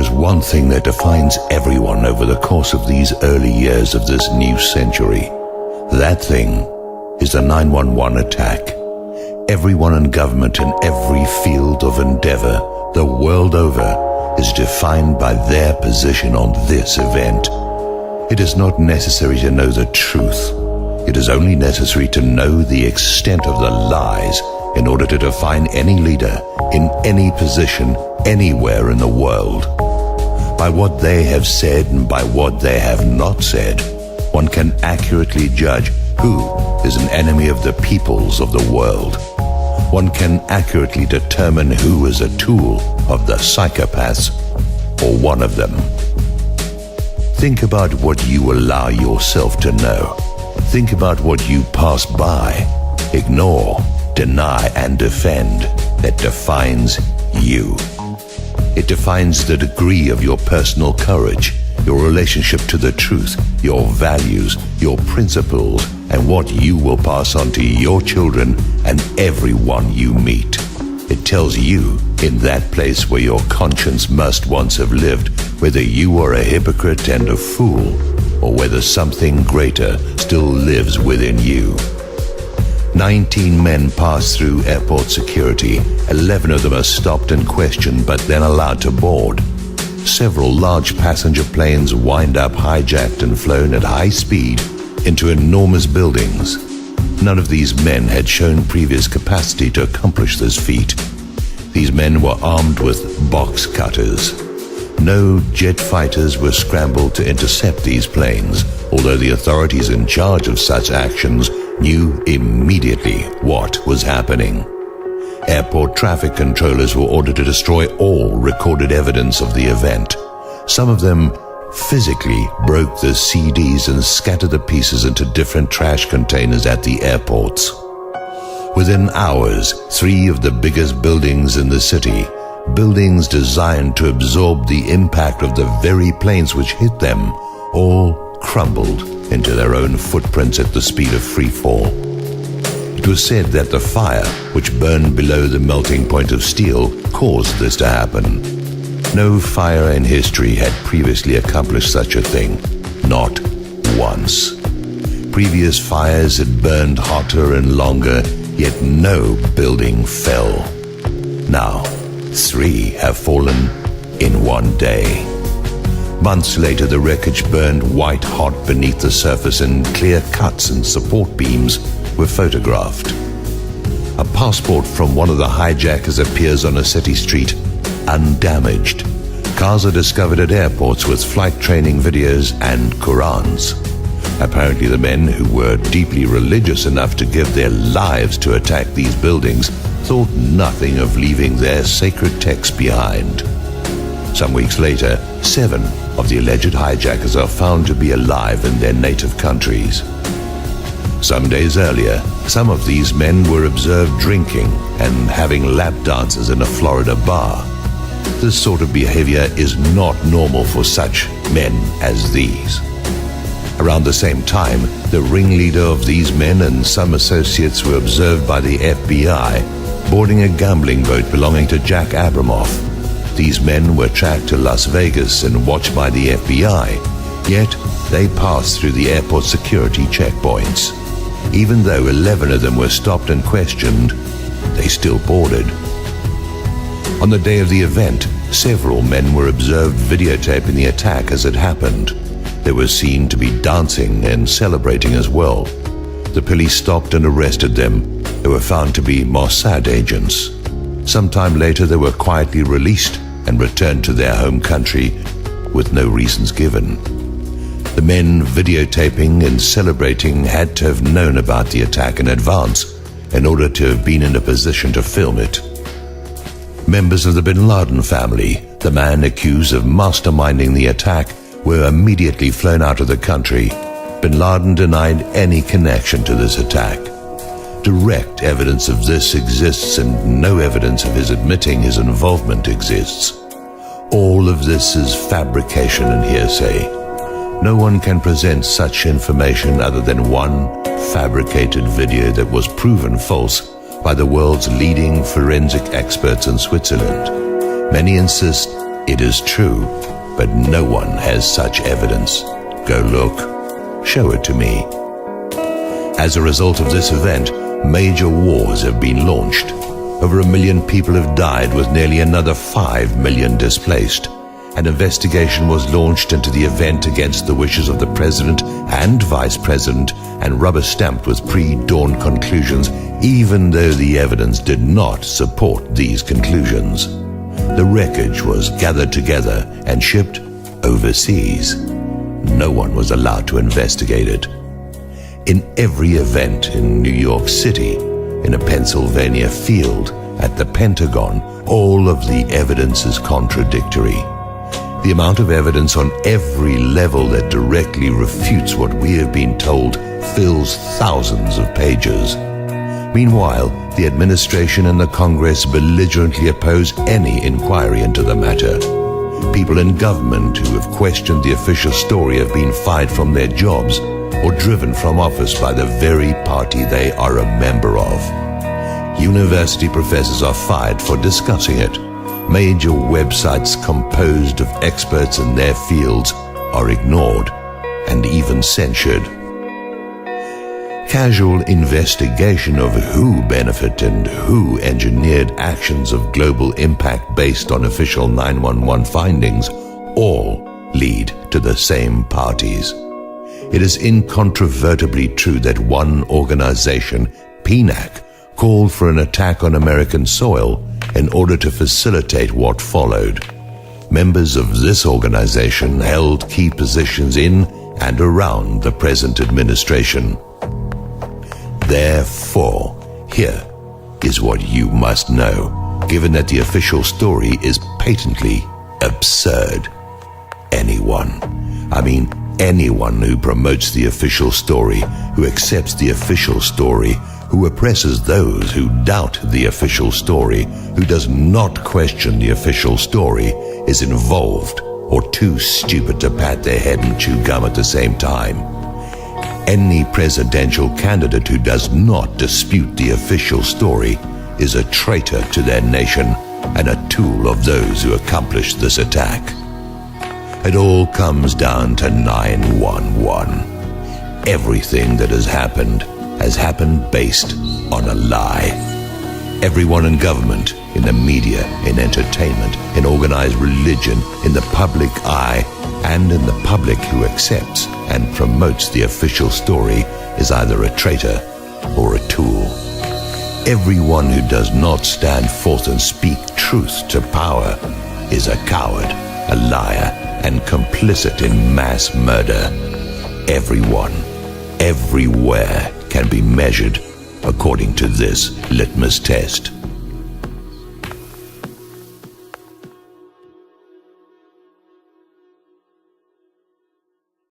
is one thing that defines everyone over the course of these early years of this new century. That thing is the 911 attack. Everyone in government in every field of endeavor the world over is defined by their position on this event. It is not necessary to know the truth. It is only necessary to know the extent of the lies in order to define any leader in any position anywhere in the world. By what they have said and by what they have not said, one can accurately judge who is an enemy of the peoples of the world. One can accurately determine who is a tool of the psychopaths or one of them. Think about what you allow yourself to know. Think about what you pass by, ignore, deny, and defend that defines you. It defines the degree of your personal courage, your relationship to the truth, your values, your principles, and what you will pass on to your children and everyone you meet. It tells you, in that place where your conscience must once have lived, whether you are a hypocrite and a fool, or whether something greater still lives within you. 19 men passed through airport security. 11 of them are stopped and questioned, but then allowed to board. Several large passenger planes wind up hijacked and flown at high speed into enormous buildings. None of these men had shown previous capacity to accomplish this feat. These men were armed with box cutters. No jet fighters were scrambled to intercept these planes, although the authorities in charge of such actions knew immediately what was happening. Airport traffic controllers were ordered to destroy all recorded evidence of the event. Some of them physically broke the CDs and scattered the pieces into different trash containers at the airports. Within hours, 3 of the biggest buildings in the city, buildings designed to absorb the impact of the very planes which hit them, all crumbled into their own footprints at the speed of free fall. It was said that the fire, which burned below the melting point of steel, caused this to happen. No fire in history had previously accomplished such a thing, not once. Previous fires had burned hotter and longer, yet no building fell. Now, 3 have fallen in one day. Months later, the wreckage burned white hot beneath the surface, and clear cuts and support beams were photographed. A passport from one of the hijackers appears on a city street, undamaged. Cars are discovered at airports with flight training videos and Qurans. Apparently, the men who were deeply religious enough to give their lives to attack these buildings thought nothing of leaving their sacred texts behind. Some weeks later, 7 of the alleged hijackers are found to be alive in their native countries. Some days earlier, some of these men were observed drinking and having lap dances in a Florida bar. This sort of behavior is not normal for such men as these. Around the same time, the ringleader of these men and some associates were observed by the FBI boarding a gambling boat belonging to Jack Abramoff. These men were tracked to Las Vegas and watched by the FBI, yet they passed through the airport security checkpoints. Even though 11 of them were stopped and questioned, they still boarded. On the day of the event, several men were observed videotaping the attack as it happened. They were seen to be dancing and celebrating as well. The police stopped and arrested them. They were found to be Mossad agents. Sometime later, they were quietly released and returned to their home country with no reasons given. The men videotaping and celebrating had to have known about the attack in advance in order to have been in a position to film it. Members of the bin Laden family, the man accused of masterminding the attack, were immediately flown out of the country. Bin Laden denied any connection to this attack. Direct evidence of this exists, and no evidence of his admitting his involvement exists. All of this is fabrication and hearsay. No one can present such information other than one fabricated video that was proven false by the world's leading forensic experts in Switzerland. Many insist It is true, but no one has such evidence. Go look. Show it to me. As a result of this event, major wars have been launched. Over 1 million people have died, with nearly another 5 million displaced. An investigation was launched into the event against the wishes of the president and vice president and rubber-stamped with pre-dawn conclusions, even though the evidence did not support these conclusions. The wreckage was gathered together and shipped overseas. No one was allowed to investigate it. In every event in New York City, in a Pennsylvania field, at the Pentagon, all of the evidence is contradictory. The amount of evidence on every level that directly refutes what we have been told fills thousands of pages. Meanwhile, the administration and the Congress belligerently oppose any inquiry into the matter. People in government who have questioned the official story have been fired from their jobs or driven from office by the very party they are a member of. University professors are fired for discussing it. Major websites composed of experts in their fields are ignored and even censured. Casual investigation of who benefited and who engineered actions of global impact based on official 911 findings all lead to the same parties. It is incontrovertibly true that one organization, PNAC, called for an attack on American soil in order to facilitate what followed. Members of this organization held key positions in and around the present administration. Therefore, here is what you must know, given that the official story is patently absurd. Anyone who promotes the official story, who accepts the official story, who oppresses those who doubt the official story, who does not question the official story, is involved or too stupid to pat their head and chew gum at the same time. Any presidential candidate who does not dispute the official story is a traitor to their nation and a tool of those who accomplished this attack. It all comes down to 911. Everything that has happened based on a lie. Everyone in government, in the media, in entertainment, in organized religion, in the public eye, and in the public who accepts and promotes the official story is either a traitor or a tool. Everyone who does not stand forth and speak truth to power is a coward, a liar, and complicit in mass murder. Everyone, everywhere, can be measured according to this litmus test.